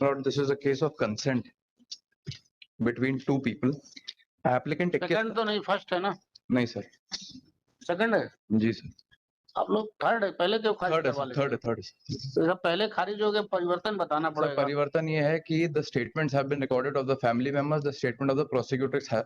Lord, this is a case of consent between two people. Applicant second तो नहीं, first है ना? नहीं सर, सेकंड है जी सर, आप लोग, थर्ड है। पहले क्यों खारिज थर्ड है करवा सर, लेते? थर्ड है। तो जब पहले खारिज हो गया, परिवर्तन बताना सर पड़ेगा। परिवर्तन ये है कि the statements have been recorded of the family members, the statement of the prosecutors है,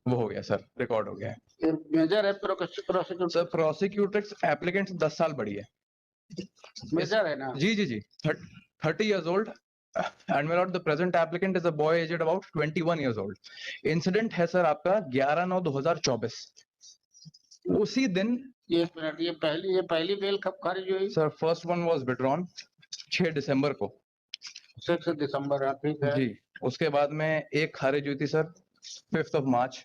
वो हो गया सर, रिकॉर्ड हो गया है। ये मेजर है प्रोसिक्यूटर, सर प्रोसिक्यूटर्स एप्लीकेंट 10 साल बड़ी है। मेजर है ना? जी जी जी, 30 years old and my lord the present applicant is a boy aged about 21 years old. Incident है सर आपका 11/9/2024, उसी दिन। एक मिनट, ये पहली बेल कब खारिज हुई? Sir first one was withdrawn 6 दिसंबर को। 6 दिसंबर, ठीक है जी, उसके बाद में एक खारिज हुई थी सर 5 मार्च।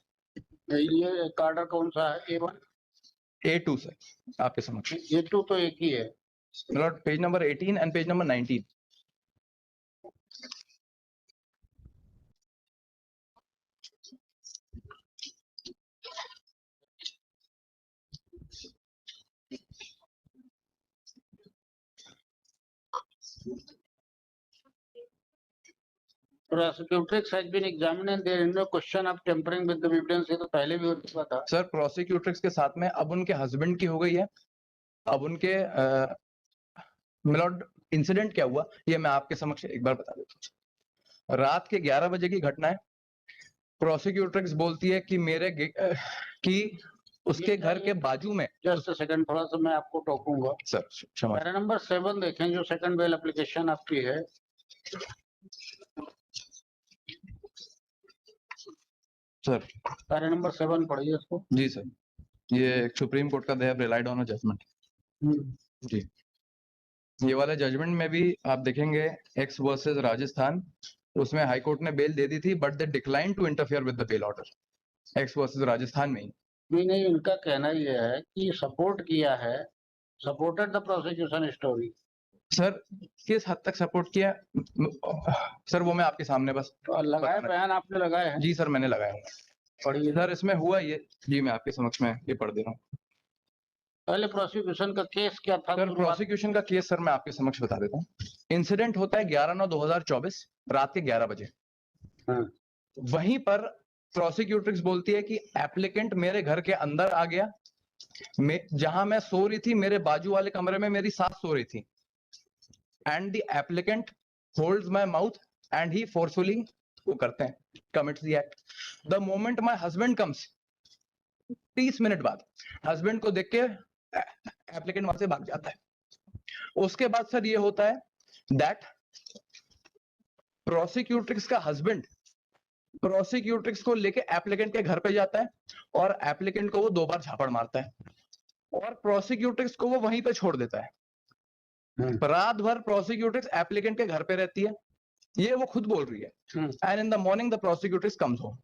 ये कार्डर कौन सा है? A1 A2 सर आपके समक्ष। A2 तो एक ही है। Lord page number 18 and page number 19। Prosecutrix has been examined and there is no question of tampering with the evidence। ये तो पहले भी हो चुका था। सर प्रोसिक्यूटर्स के साथ में अब उनके हस्बैंड की हो गई है। अब उनके मिलॉर्ड इंसिडेंट क्या हुआ ये मैं आपके समक्ष एक बार बता देता हूँ। रात के 11 बजे की घटना है। प्रोसिक्यूटर्स बोलती है कि कि उसके घर के बाजू में। जस्ट सेकंड, थोड़ा सा मैं आपको टोकूंगा सर क्षमा। पैरा नंबर 7 देखें, जो सेकंड बेल एप्लीकेशन आपकी है। सर पैरा नंबर 7 पढ़िए इसको। जी सर, ये सुप्रीम कोर्ट का they have relied on a judgment. जी, ये वाला जजमेंट में भी आप देखेंगे एक्स वर्सेस राजस्थान, उसमें हाई कोर्ट ने बेल दे दी थी but they decline to interfere with the bail order. X versus Rajasthan में ही नहीं, उनका कहना यह है कि सपोर्ट किया है, supported the prosecution story. Sir किस हद तक सपोर्ट किया सर वो मैं आपके सामने बस तो लगाए बयान आपने लगाए हैं? जी सर मैंने लगाया हूँ। पढ़िए सर इसमें हुआ ये, जी मैं आपके समक्ष में ये पढ़ दे रहा हूँ। पहले प्रोसिक्यूशन का केस क्या था? सर प्रोसिक्यूशन का केस सर मैं आपके समक्ष बता देता हूँ। इंसिडेंट होता है 11/9/2024 रात के 11 बजे। वहीं पर प्रोसिक्यूटर्स बोलती है कि एप्लीकेंट मेरे घर के अंदर आ गया, जहां मैं सो रही थी, मेरे बाजू वाले कमरे में मेरी सास सो रही थी, and the applicant holds my mouth and he forcefully वो करते हैं, commits the act. The moment my husband comes, 30 minute बाद हस्बैंड को देख के एप्लीकेंट वहां से भाग जाता है। उसके बाद सर ये होता है दैट प्रोसिक्यूटर्स का हस्बैंड प्रोसिक्यूटर्स को लेके एप्लीकेंट के घर पे जाता है और एप्लीकेंट को वो 2 बार झापड़ मारता है और प्रोसिक्यूटर्स को वो वहीं पे छोड़ देता है। रात भर प्रोसिक्यूटर्स एप्लीकेंट के घर पे रहती है, ये वो खुद बोल रही है। And in the morning the prosecutors comes home.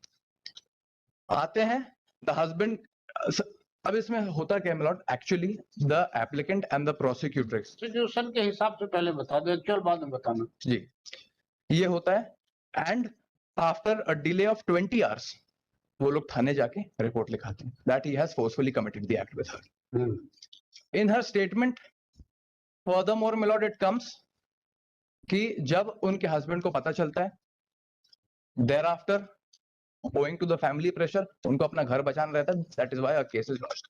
आते हैं द हस्बैंड। अब इसमें होता क्या है actually the applicant and the prosecutors situation के हिसाब से पहले बता दो, एक्चुअल बाद में बताना। जी, ये होता है and after a delay of 20 hours वो लोग थाने जाके रिपोर्ट लिखाते हैं that he has forcefully committed the act with her. In her statement furthermore my lord it comes कि जब उनके हस्बैंड को पता चलता है thereafter owing to the family pressure उनको अपना घर बचाना रहता है, that is why a case is lodged.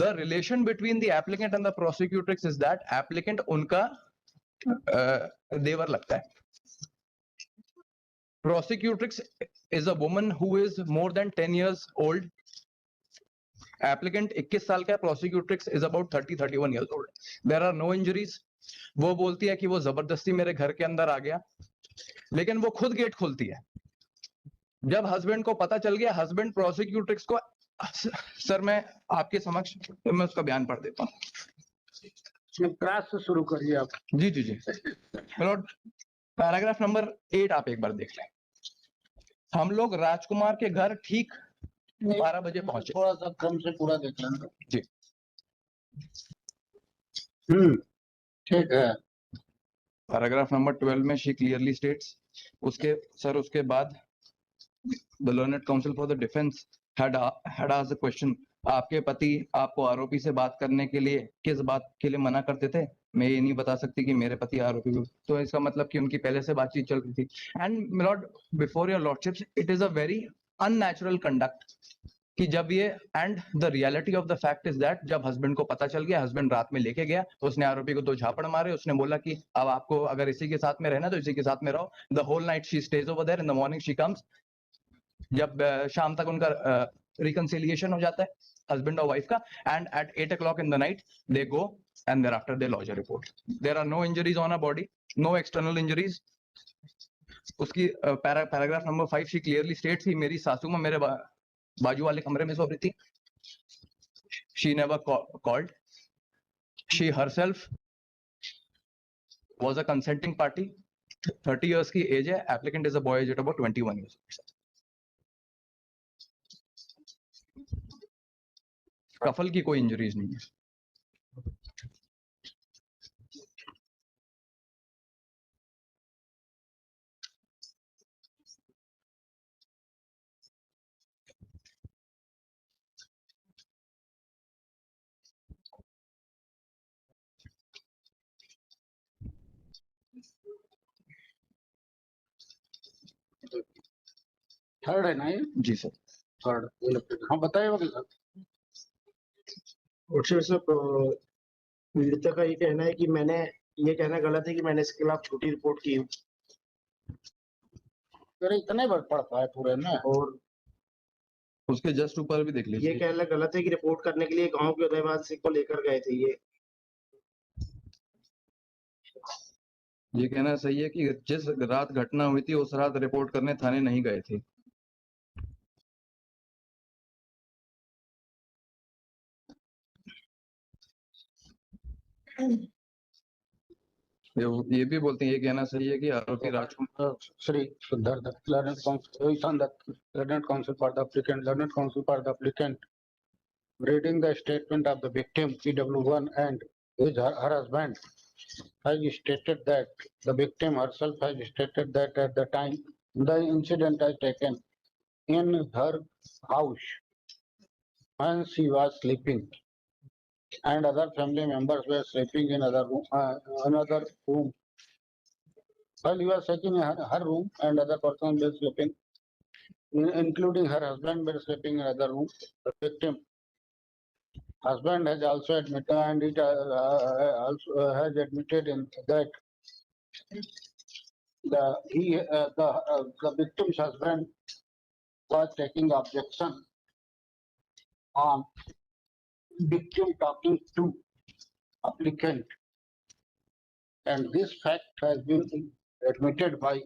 The relation between the applicant and the prosecutrix is that applicant उनका देवर लगता है। Prosecutrix is a woman who is more than 10 years old. Applicant 21 साल का है, prosecutrix is about 30-31 years old. There are no injuries. वो बोलती है कि वो जबरदस्ती मेरे घर के अंदर आ गया, लेकिन वो खुद गेट खोलती है। जब हस्बैंड को पता चल गया, हस्बैंड प्रोसिक्यूटर्स को, सर मैं आपके समक्ष मैं उसका बयान पढ़ देता हूँ। क्रॉस से शुरू करिए आप। जी जी जी, पैराग्राफ नंबर 8 आप एक बार देख लें। हम लोग राजकुमार के घर ठीक 12 बजे पहुंचे। थोड़ा सा क्रम से पूरा देख लेंगे जी। ठीक है। पैराग्राफ नंबर 12 में शी क्लियरली स्टेट्स, उसके बाद the learned council for the defence had asked the question, आपके पति आपको आरोपी से बात करने के लिए किस बात के लिए मना करते थे? मैं ये नहीं बता सकती कि मेरे पति आरोपी को, तो इसका मतलब कि उनकी पहले से बातचीत चल रही थी। And Lord, before your lordships, it is a very unnatural conduct कि जब ये, and the reality of the fact is that जब हस्बैंड को पता चल गया, हस्बैंड रात में लेके गया, तो उसने आरोपी को 2 झापड़ मारे। उसने बोला कि अब आपको अगर इसी के साथ में रहना तो इसी के साथ में रहो। The whole night she stays over there, in the morning she comes. जब शाम तक उनका रिकंसिलिएशन हो जाता है हस्बैंड और वाइफ का, and eight 8 o'clock in the night they go and thereafter they lodge a report. There are no injuries on her body, no external injuries. उसकी paragraph number 5 she clearly states कि मेरी सासू मां मेरे बाजू वाले कमरे में सो रही थी। She never called. She herself was a consenting party. 30 years की एज है, applicant is a boy aged about 21 years. कफल की कोई इंजरीज नहीं है। थर्ड है ना ये? जी सर। थर्ड। हाँ बताइए वकील साहब। पीड़िता का ये कहना है कि मैंने, ये कहना गलत है कि मैंने इसके खिलाफ छोटी रिपोर्ट की अरे इतने बार पढ़ता है पूरे में। और उसके जस्ट ऊपर भी देख ये लीजिए। कहना गलत है कि रिपोर्ट करने के लिए गांव के उदयवासी को लेकर गए थे। ये कहना सही है कि जिस रात घटना हुई थी उस रात रिपोर्ट करने थाने नहीं गए थे। ये भी बोलते हैं, ये कहना सही है कि आरोपी राजकुमार Sri Siddhartha, learned counsel for the applicant, learned counsel for the applicant. Reading the statement of the victim, PW1, and her husband has stated that the victim herself has stated that at the time the incident has taken in her house when she was sleeping, and other family members were sleeping in another room. While he was sleeping in her room, and other persons were sleeping, including her husband, were sleeping in another room. The victim husband has also admitted, and it also has admitted in that the victim's husband was taking objection on victim talking to applicant, and this fact has been admitted by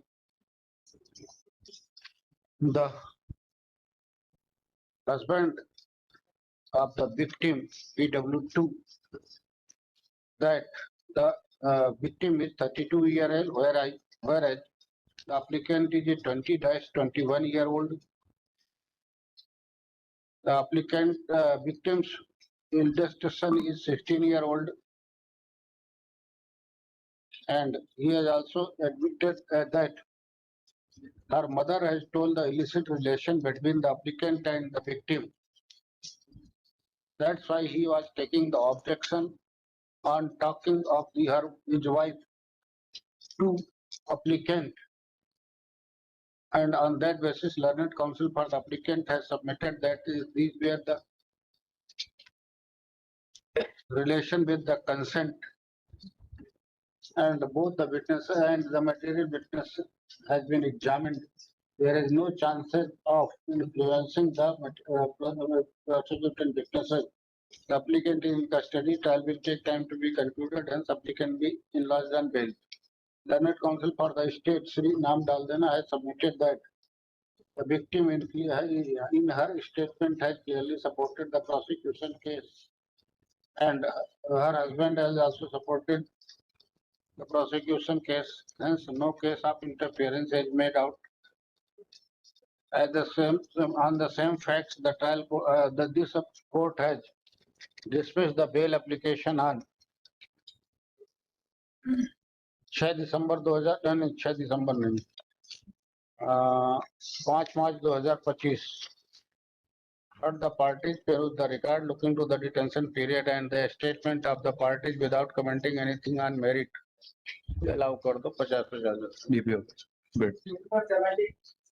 the husband of the victim, PW2, that the victim is 32-year-old, whereas the applicant is a 20-21-year-old. The applicant victim's eldest son is 16-year-old, and he has also admitted that her mother has told the illicit relation between the applicant and the victim. That's why he was taking the objection on talking of his wife to applicant. And on that basis, learned counsel for the applicant has submitted that these were the relation with the consent, and both the witnesses and the material witness has been examined. There is no chances of influencing the prosecuting witnesses. The applicant is in custody. Trial will take time to be concluded, hence applicant be enlarged on bail. Learned counsel for the state, Sri Nam Daldana, has submitted that the victim in her statement has clearly supported the prosecution case, and her husband has also supported the prosecution case. Hence, no case of interference is made out. On the same facts, the trial this court has dismissed the bail application on 6 दिसंबर 2000 नहीं 6 दिसंबर नहीं 5 मार्च 2025 Heard the parties peruse the record looking to the detention period and the statement of the parties without commenting anything on merit. Allow कर दो 50 BPO. Good.